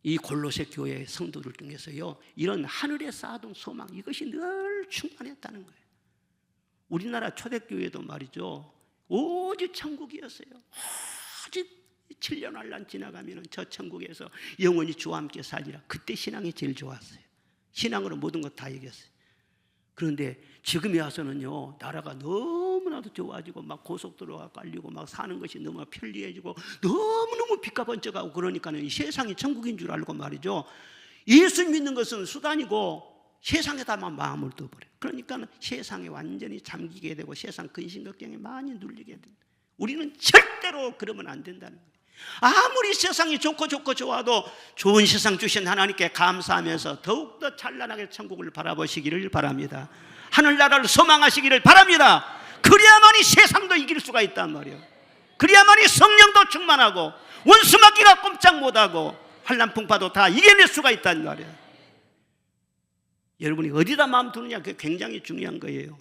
이 골로새 교회 성도들 중에서요 이런 하늘에 쌓아둔 소망 이것이 늘 충만했다는 거예요. 우리나라 초대교회도 말이죠 오직 천국이었어요. 오직 7년 환란 지나가면 저 천국에서 영원히 주와 함께 살리라. 그때 신앙이 제일 좋았어요. 신앙으로 모든 것 다 이겼어요. 그런데 지금에 와서는요 나라가 너무나도 좋아지고 막 고속도로가 깔리고 막 사는 것이 너무 편리해지고 너무너무 빛과 번쩍하고 그러니까는 이 세상이 천국인 줄 알고 말이죠 예수 믿는 것은 수단이고 세상에다만 마음을 둬버려요. 그러니까 세상에 완전히 잠기게 되고 세상 근심 걱정에 많이 눌리게 됩니다. 우리는 절대로 그러면 안 된다는 거예요. 아무리 세상이 좋고 좋아도 좋은 세상 주신 하나님께 감사하면서 더욱더 찬란하게 천국을 바라보시기를 바랍니다. 하늘나라를 소망하시기를 바랍니다. 그래야만이 세상도 이길 수가 있단 말이에요. 그래야만이 성령도 충만하고 원수마귀가 꼼짝 못하고 환난 풍파도 다 이겨낼 수가 있단 말이에요. 여러분이 어디다 마음 두느냐 그게 굉장히 중요한 거예요.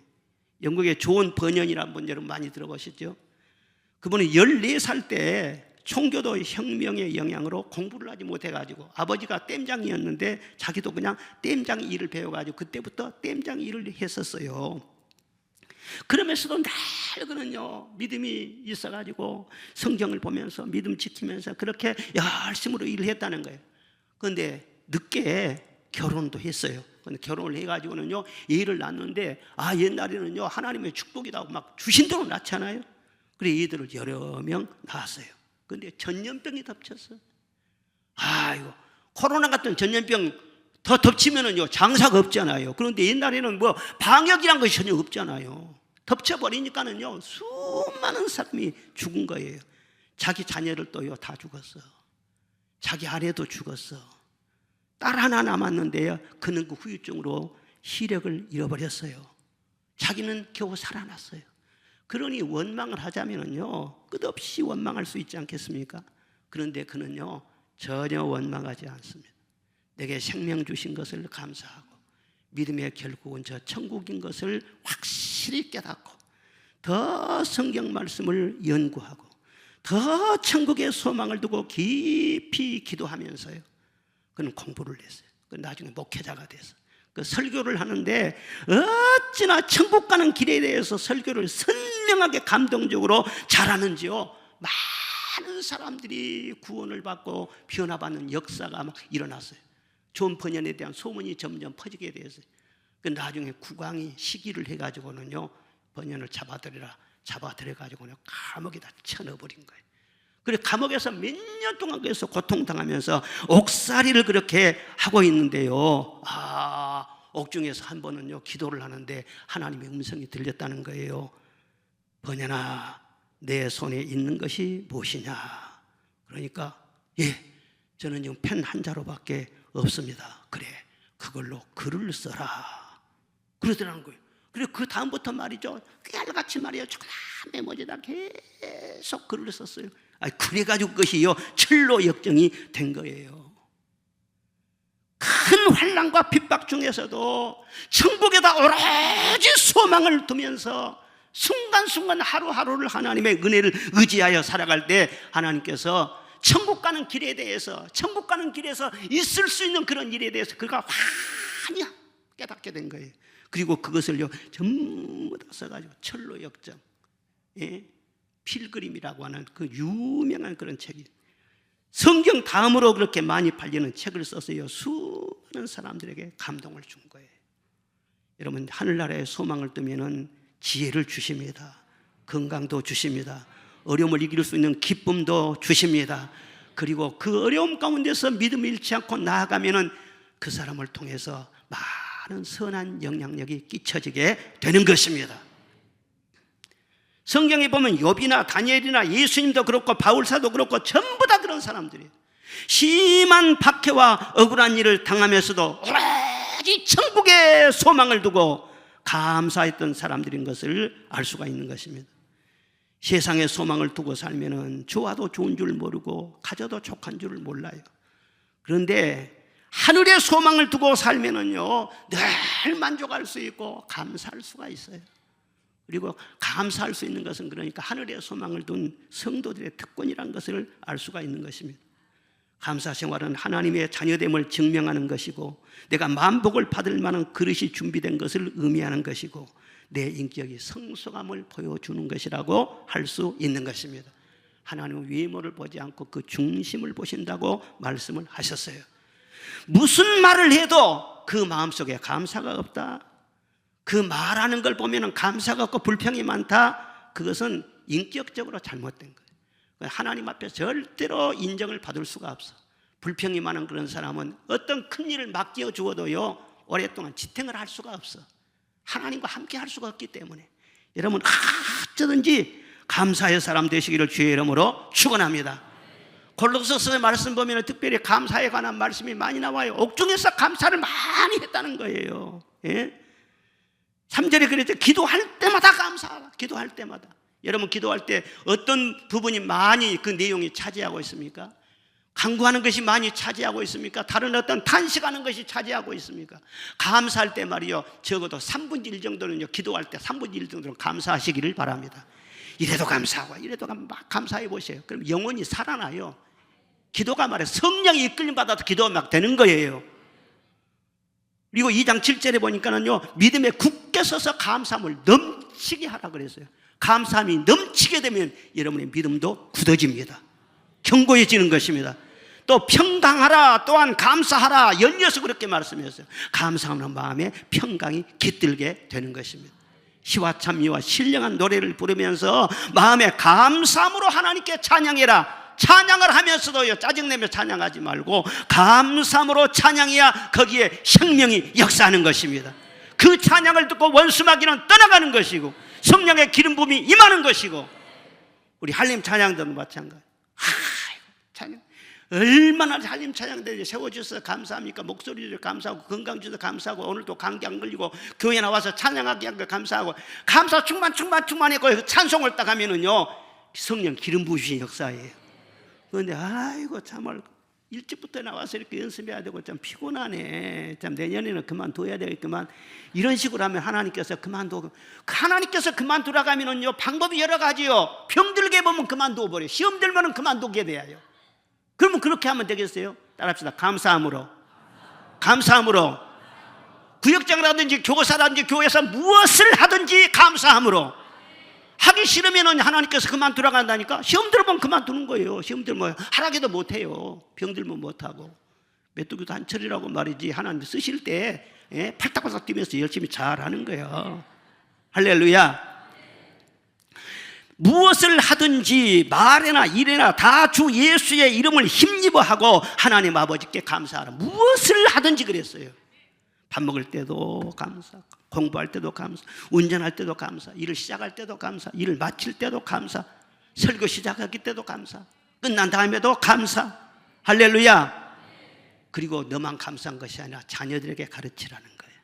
영국의 존 버년이라는 분 여러분 많이 들어보셨죠? 그분은 14살 때 총교도 혁명의 영향으로 공부를 하지 못해가지고 아버지가 땜장이었는데 자기도 그냥 땜장 일을 배워가지고 그때부터 땜장 일을 했었어요. 그러면서도 늘 그는요 믿음이 있어가지고 성경을 보면서 믿음 지키면서 그렇게 열심으로 일을 했다는 거예요. 그런데 늦게 결혼도 했어요. 근데 결혼을 해가지고는요 애를 낳는데 옛날에는요 하나님의 축복이라고 막 주신 대로 낳잖아요. 그래 애들을 여러 명 낳았어요. 그런데 전염병이 덮쳤어요. 이거 코로나 같은 전염병 더 덮치면은요 장사가 없잖아요. 그런데 옛날에는 뭐 방역이란 것이 전혀 없잖아요. 덮쳐버리니까는요 수많은 사람이 죽은 거예요. 자기 자녀를 또요 다 죽었어. 자기 아내도 죽었어. 딸 하나 남았는데요 그는 그 후유증으로 시력을 잃어버렸어요. 자기는 겨우 살아났어요. 그러니 원망을 하자면은요 끝없이 원망할 수 있지 않겠습니까? 그런데 그는요 전혀 원망하지 않습니다. 내게 생명 주신 것을 감사하고 믿음의 결국은 저 천국인 것을 확실히 깨닫고 더 성경 말씀을 연구하고 더 천국의 소망을 두고 깊이 기도하면서요 그는 공부를 했어요. 나중에 목회자가 됐어요. 그 설교를 하는데 어찌나 천국 가는 길에 대해서 설교를 선명하게 감동적으로 잘하는지요 많은 사람들이 구원을 받고 변화받는 역사가 막 일어났어요. 존 번연에 대한 소문이 점점 퍼지게 되었어요. 그 나중에 국왕이 시기를 해가지고는요 번연을 잡아들여가지고는 감옥에다 쳐넣어버린 거예요. 그래 감옥에서 몇 년 동안 그래서 고통당하면서 옥살이를 그렇게 하고 있는데요. 옥중에서 한 번은요 기도를 하는데 하나님의 음성이 들렸다는 거예요. 번연아, 내 손에 있는 것이 무엇이냐? 그러니까 저는 지금 펜 한 자루밖에 없습니다. 그래, 그걸로 글을 써라. 그러더라는 거예요. 그리고 그 다음부터 말이죠, 깨알같이 말이에요, 조그만 메모지에다 계속 글을 썼어요. 그래가지고 그것이요 철로 역정이 된 거예요. 큰 환난과 핍박 중에서도 천국에다 오로지 소망을 두면서 순간순간 하루하루를 하나님의 은혜를 의지하여 살아갈 때 하나님께서 천국 가는 길에 대해서, 천국 가는 길에서 있을 수 있는 그런 일에 대해서 그가 환히 깨닫게 된 거예요. 그리고 그것을요 전부 다 써가지고 철로 역정, 필그림이라고 하는 그 유명한 그런 책이 성경 다음으로 그렇게 많이 팔리는 책을 써서요 수많은 사람들에게 감동을 준 거예요. 여러분, 하늘나라의 소망을 두면은 지혜를 주십니다. 건강도 주십니다. 어려움을 이길 수 있는 기쁨도 주십니다. 그리고 그 어려움 가운데서 믿음을 잃지 않고 나아가면은 그 사람을 통해서 많은 선한 영향력이 끼쳐지게 되는 것입니다. 성경에 보면 욥이나 다니엘이나 예수님도 그렇고 바울사도 그렇고 전부 다 그런 사람들이에요. 심한 박해와 억울한 일을 당하면서도 오로지 천국의 소망을 두고 감사했던 사람들인 것을 알 수가 있는 것입니다. 세상에 소망을 두고 살면은 좋아도 좋은 줄 모르고 가져도 족한 줄을 몰라요. 그런데 하늘의 소망을 두고 살면은요 늘 만족할 수 있고 감사할 수가 있어요. 그리고 감사할 수 있는 것은 그러니까 하늘의 소망을 둔 성도들의 특권이라는 것을 알 수가 있는 것입니다. 감사 생활은 하나님의 자녀됨을 증명하는 것이고 내가 만복을 받을 만한 그릇이 준비된 것을 의미하는 것이고 내 인격이 성숙함을 보여주는 것이라고 할 수 있는 것입니다. 하나님은 외모를 보지 않고 그 중심을 보신다고 말씀을 하셨어요. 무슨 말을 해도 그 마음속에 감사가 없다, 그 말하는 걸 보면 감사가 없고 불평이 많다, 그것은 인격적으로 잘못된 거예요. 하나님 앞에 절대로 인정을 받을 수가 없어. 불평이 많은 그런 사람은 어떤 큰 일을 맡겨 주어도요 오랫동안 지탱을 할 수가 없어. 하나님과 함께 할 수가 없기 때문에 여러분 어쩌든지 감사의 사람 되시기를 주의 이름으로 축원합니다. 골로새서의 말씀 보면 특별히 감사에 관한 말씀이 많이 나와요. 옥중에서 감사를 많이 했다는 거예요. 3절에 그랬죠. 기도할 때마다 감사하라. 기도할 때마다. 여러분 기도할 때 어떤 부분이 많이 그 내용이 차지하고 있습니까? 간구하는 것이 많이 차지하고 있습니까? 다른 어떤 탄식하는 것이 차지하고 있습니까? 감사할 때 말이요 적어도 3분의 1 정도는요 기도할 때 3분의 1 정도는 감사하시기를 바랍니다. 이래도 감사하고 이래도 막 감사해 보세요. 그럼 영혼이 살아나요. 기도가 말해 성령이 이끌림 받아도 기도가 막 되는 거예요. 그리고 2장 7절에 보니까는요 믿음에 굳게 서서 감사함을 넘치게 하라 그랬어요. 감사함이 넘치게 되면 여러분의 믿음도 굳어집니다. 견고해지는 것입니다. 또 평강하라, 또한 감사하라, 열려서 그렇게 말씀했어요. 감사하는 마음에 평강이 깃들게 되는 것입니다. 시와 찬미와 신령한 노래를 부르면서 마음에 감사함으로 하나님께 찬양해라. 찬양을 하면서도요 짜증내며 찬양하지 말고 감사함으로 찬양해야 거기에 생명이 역사하는 것입니다. 그 찬양을 듣고 원수마귀는 떠나가는 것이고 성령의 기름 부음이 임하는 것이고 우리 한림 찬양도 마찬가지. 찬양 얼마나 한림 찬양들 세워주셔서 감사합니까? 목소리 주셔서 감사하고 건강 주셔서 감사하고 오늘도 감기 안 걸리고 교회 나와서 찬양하게 한 거 감사하고 감사 충만했고 찬송을 딱 하면은요 성령 기름 부으신 역사예요. 그런데 아이고 참을 일찍부터 나와서 이렇게 연습해야 되고 참 피곤하네. 참 내년에는 그만둬야 되겠구만. 이런 식으로 하면 하나님께서 그만두고 하나님께서 그만두라고 하면은요 방법이 여러 가지요. 병들게 보면 그만두어 버려. 시험 들면은 그만두게 돼요. 그러면 그렇게 하면 되겠어요? 따라합시다. 감사함으로. 구역장이라든지 교사라든지 교회에서 무엇을 하든지 감사함으로. 하기 싫으면 하나님께서 그만두라고 한다니까. 시험 들면 그만두는 거예요. 시험 들면 하라기도 못해요. 병들면 못하고 메뚜기 단철이라고 말이지 하나님 쓰실 때 팔딱팔딱 뛰면서 열심히 잘하는 거예요. 할렐루야. 무엇을 하든지 말이나 일이나 다 주 예수의 이름을 힘입어 하고 하나님 아버지께 감사하라. 무엇을 하든지 그랬어요. 밥 먹을 때도 감사, 공부할 때도 감사, 운전할 때도 감사, 일을 시작할 때도 감사, 일을 마칠 때도 감사, 설교 시작하기 때도 감사, 끝난 다음에도 감사. 할렐루야. 그리고 너만 감사한 것이 아니라 자녀들에게 가르치라는 거예요.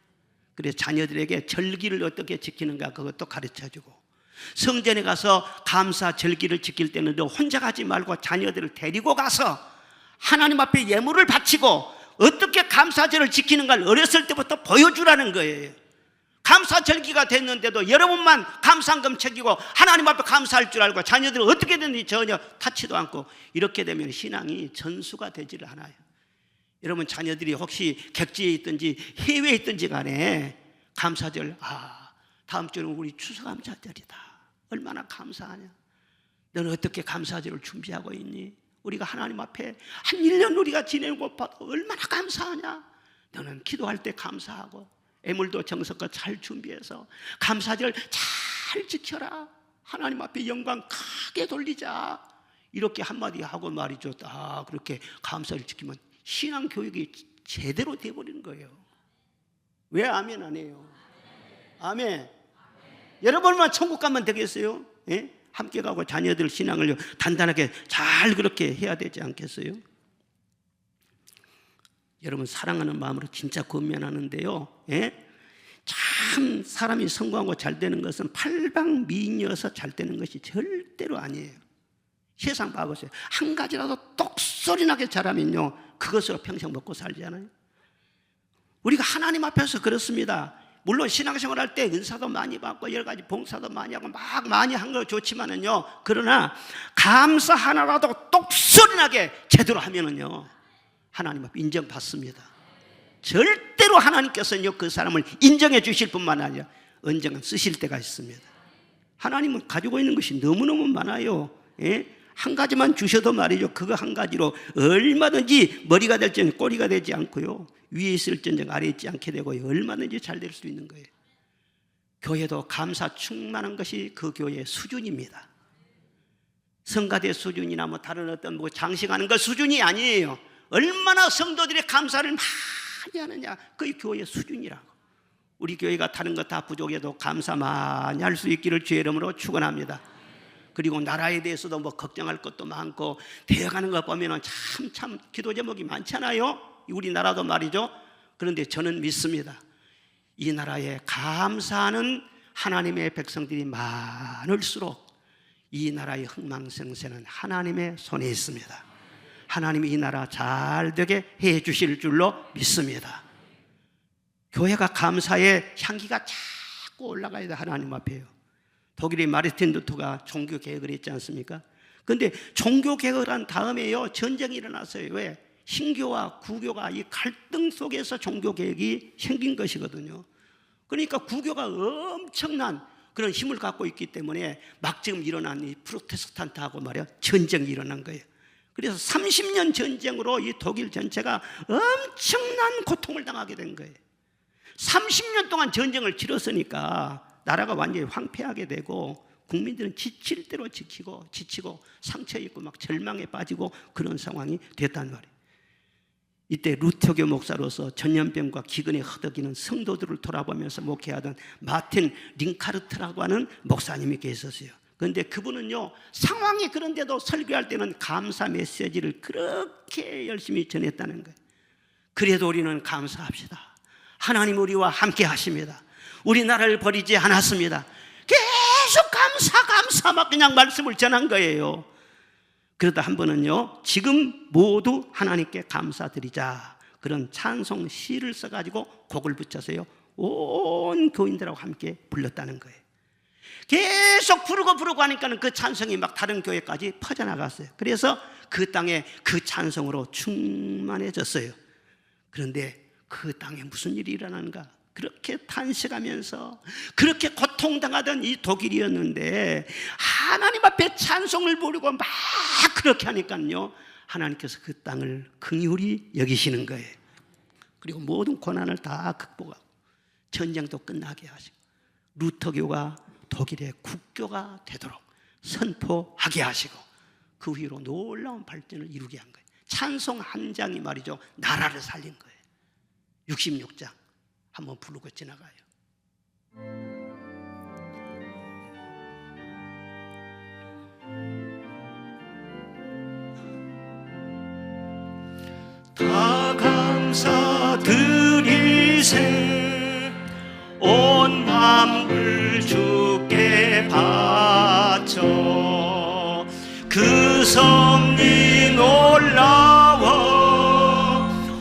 그래서 자녀들에게 절기를 어떻게 지키는가 그것도 가르쳐주고, 성전에 가서 감사 절기를 지킬 때는 너 혼자 가지 말고 자녀들을 데리고 가서 하나님 앞에 예물을 바치고 어떻게 감사절을 지키는가를 어렸을 때부터 보여주라는 거예요. 감사절기가 됐는데도 여러분만 감사한금 챙기고 하나님 앞에 감사할 줄 알고 자녀들은 어떻게 됐는지 전혀 타치도 않고, 이렇게 되면 신앙이 전수가 되지를 않아요. 여러분 자녀들이 혹시 객지에 있든지 해외에 있든지 간에 감사절, 다음 주는 우리 추수감사절이다, 얼마나 감사하냐, 너는 어떻게 감사절을 준비하고 있니? 우리가 하나님 앞에 한 1년 우리가 지내고 봐도 얼마나 감사하냐. 너는 기도할 때 감사하고 애물도 정성껏 잘 준비해서 감사절 잘 지켜라. 하나님 앞에 영광 크게 돌리자. 이렇게 한마디 하고 말이죠. 그렇게 감사를 지키면 신앙교육이 제대로 돼버리는 거예요. 왜 아멘 안 해요? 아멘. 여러분만 천국 가면 되겠어요? 예? 함께 가고 자녀들 신앙을 단단하게 잘 그렇게 해야 되지 않겠어요? 여러분 사랑하는 마음으로 진짜 권면하는데요, 예? 참 사람이 성공하고 잘 되는 것은 팔방미인이어서 잘 되는 것이 절대로 아니에요. 세상 봐보세요. 한 가지라도 똑소리 나게 잘하면요 그것으로 평생 먹고 살잖아요. 우리가 하나님 앞에서 그렇습니다. 물론 신앙생활 할 때 은사도 많이 받고 여러 가지 봉사도 많이 하고 막 많이 한 거 좋지만은요, 그러나 감사 하나라도 똑소리 나게 제대로 하면은요 하나님 앞에 인정받습니다. 절대로 하나님께서는요 그 사람을 인정해 주실 뿐만 아니라 언젠가 쓰실 때가 있습니다. 하나님은 가지고 있는 것이 너무너무 많아요. 예? 한 가지만 주셔도 말이죠, 그거 한 가지로 얼마든지 머리가 될지는 꼬리가 되지 않고요, 위에 있을지는 아래에 있지 않게 되고 얼마든지 잘 될 수 있는 거예요. 교회도 감사 충만한 것이 그 교회의 수준입니다. 성가대 수준이나 뭐 다른 어떤 뭐 장식하는 것 수준이 아니에요. 얼마나 성도들이 감사를 많이 하느냐, 그게 교회의 수준이라고. 우리 교회가 다른 것 다 부족해도 감사 많이 할 수 있기를 주의 이름으로 축원합니다. 그리고 나라에 대해서도 뭐 걱정할 것도 많고 되어가는 것 보면 참 기도 제목이 많잖아요, 우리나라도 말이죠. 그런데 저는 믿습니다. 이 나라에 감사하는 하나님의 백성들이 많을수록 이 나라의 흥망성쇠는 하나님의 손에 있습니다. 하나님이 이 나라 잘 되게 해 주실 줄로 믿습니다. 교회가 감사의 향기가 자꾸 올라가야 돼. 하나님 앞에요. 독일의 마르틴 루터가 종교개혁을 했지 않습니까? 그런데 종교개혁을 한 다음에요 전쟁이 일어났어요. 왜? 신교와 구교가 이 갈등 속에서 종교개혁이 생긴 것이거든요. 그러니까 구교가 엄청난 그런 힘을 갖고 있기 때문에 막 지금 일어난 이 프로테스탄트하고 말이야 전쟁이 일어난 거예요. 그래서 30년 전쟁으로 이 독일 전체가 엄청난 고통을 당하게 된 거예요. 30년 동안 전쟁을 치렀으니까 나라가 완전히 황폐하게 되고 국민들은 지칠 대로 지치고 상처 입고 막 절망에 빠지고 그런 상황이 됐단 말이에요. 이때 루터교 목사로서 전염병과 기근에 허덕이는 성도들을 돌아보면서 목회하던 마틴 링카르트라고 하는 목사님이 계셨어요. 그런데 그분은요 상황이 그런데도 설교할 때는 감사 메시지를 그렇게 열심히 전했다는 거예요. 그래도 우리는 감사합시다. 하나님 우리와 함께 하십니다. 우리나라를 버리지 않았습니다. 계속 감사 막 그냥 말씀을 전한 거예요. 그러다 한 번은요 지금 모두 하나님께 감사드리자 그런 찬송 시를 써가지고 곡을 붙여서요 온 교인들하고 함께 불렀다는 거예요. 계속 부르고 하니까는 그 찬송이 막 다른 교회까지 퍼져나갔어요. 그래서 그 땅에 그 찬송으로 충만해졌어요. 그런데 그 땅에 무슨 일이 일어나는가? 그렇게 탄식하면서 그렇게 고통당하던 이 독일이었는데 하나님 앞에 찬송을 부르고 막 그렇게 하니까요 하나님께서 그 땅을 긍휼히 여기시는 거예요. 그리고 모든 고난을 다 극복하고 전쟁도 끝나게 하시고 루터교가 독일의 국교가 되도록 선포하게 하시고 그 후로 놀라운 발전을 이루게 한 거예요. 찬송 한 장이 말이죠, 나라를 살린 거예요. 66장 한번 부르고 지나가요. 다 감사드리세 온 만물 주께 바쳐 그 섭리 놀라워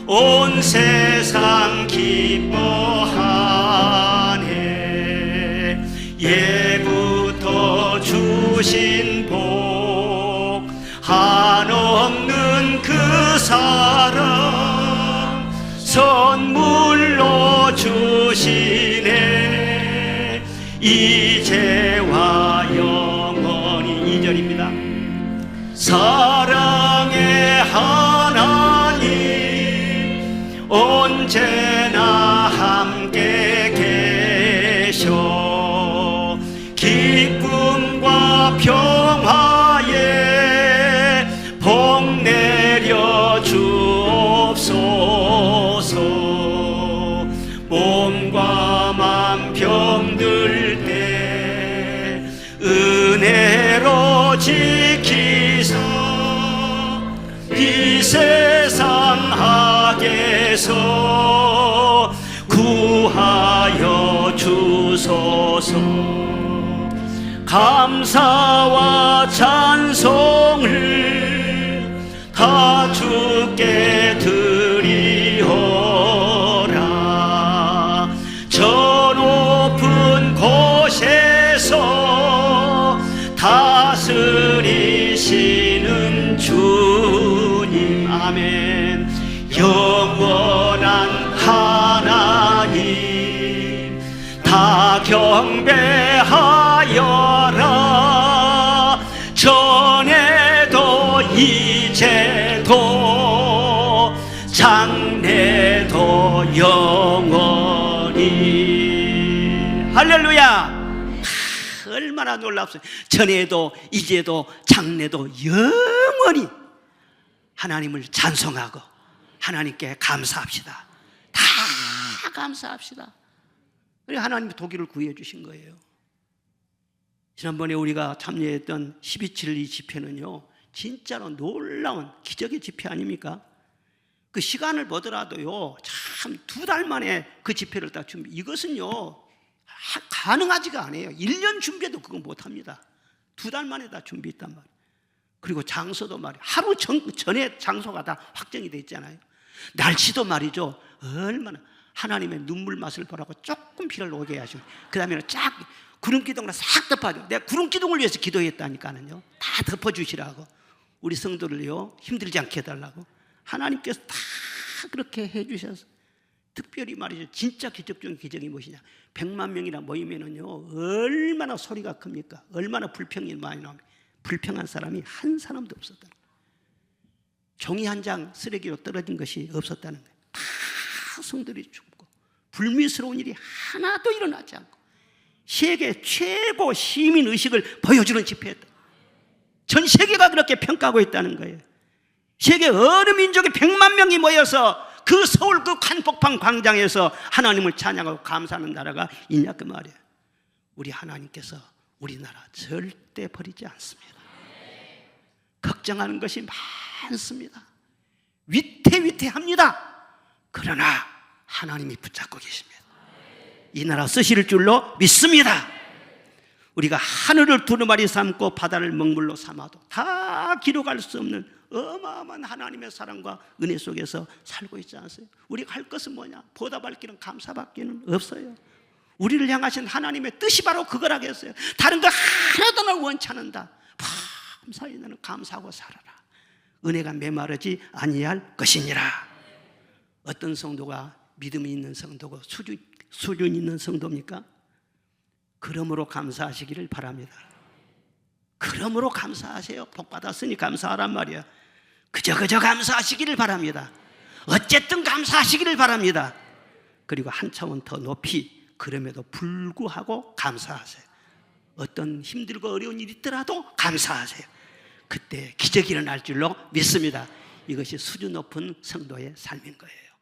온 세상 기뻐하네. 예부터 주신 복 한없는 그 사랑 선물로 주시네. 이제와 영원히 2절입니다. 사랑의 하나님 언제나 함께 계셔 기쁨과 평화에 복 내려 주옵소서. 몸과 맘 병들 때 은혜로 지키사 이 세상 악에서 구하여 주소서. 감사와 찬송을 다 주께 드리오라. 저 높은 곳에서 다스리시는 주님 아멘. 영원한 하나님 다 경배하여라. 전에도 이제도 장래도 영원히. 할렐루야. 얼마나 놀랍어요. 전에도 이제도 장래도 영원히 하나님을 찬송하고 하나님께 감사합시다. 다 감사합시다. 그리고 하나님이 독일을 구해 주신 거예요. 지난번에 우리가 참여했던 12.7.2 집회는요 진짜로 놀라운 기적의 집회 아닙니까? 그 시간을 보더라도요 참 2달 만에 그 집회를 다 준비. 이것은요 가능하지가 않아요. 1년 준비해도 그건 못합니다. 2달 만에 다 준비했단 말이에요. 그리고 장소도 말이에요 하루 전에 장소가 다 확정이 돼 있잖아요. 날씨도 말이죠 얼마나 하나님의 눈물 맛을 보라고 조금 비를 오게 하시고 그 다음에는 쫙 구름기둥으로 싹 덮어줘. 내가 구름기둥을 위해서 기도했다니까는요 다 덮어주시라고. 우리 성도를요 힘들지 않게 해달라고 하나님께서 다 그렇게 해주셔서 특별히 말이죠 진짜 기적 중의 기적이 무엇이냐, 100만 명이나 모이면은요 얼마나 소리가 큽니까? 얼마나 불평이 많이 나옵니까? 불평한 사람이 한 사람도 없었다는 거예요. 종이 한 장 쓰레기로 떨어진 것이 없었다는 거예요. 다 성들이 죽고 불미스러운 일이 하나도 일어나지 않고 세계 최고 시민 의식을 보여주는 집회였다. 전 세계가 그렇게 평가하고 있다는 거예요. 세계 어느 민족의 100만 명이 모여서 그 서울 그 한복판 광장에서 하나님을 찬양하고 감사하는 나라가 있냐 그 말이에요. 우리 하나님께서 우리나라 절대 버리지 않습니다. 걱정하는 것이 많습니다. 위태위태합니다. 그러나 하나님이 붙잡고 계십니다. 이 나라 쓰실 줄로 믿습니다. 우리가 하늘을 두루마리 삼고 바다를 먹물로 삼아도 다 기록할 수 없는 어마어마한 하나님의 사랑과 은혜 속에서 살고 있지 않습니까? 우리가 할 것은 뭐냐? 보답할 길은 감사밖에는 없어요. 우리를 향하신 하나님의 뜻이 바로 그거라겠어요. 다른 거 하나도 날 원치 않는다. 감사히 나는 감사하고 살아라. 은혜가 메마르지 아니할 것이니라. 어떤 성도가 믿음이 있는 성도고 수준 있는 성도입니까? 그러므로 감사하시기를 바랍니다. 그러므로 감사하세요. 복 받았으니 감사하란 말이야. 그저 감사하시기를 바랍니다. 어쨌든 감사하시기를 바랍니다. 그리고 한 차원 더 높이 그럼에도 불구하고 감사하세요. 어떤 힘들고 어려운 일이 있더라도 감사하세요. 그때 기적이 일어날 줄로 믿습니다. 이것이 수준 높은 성도의 삶인 거예요.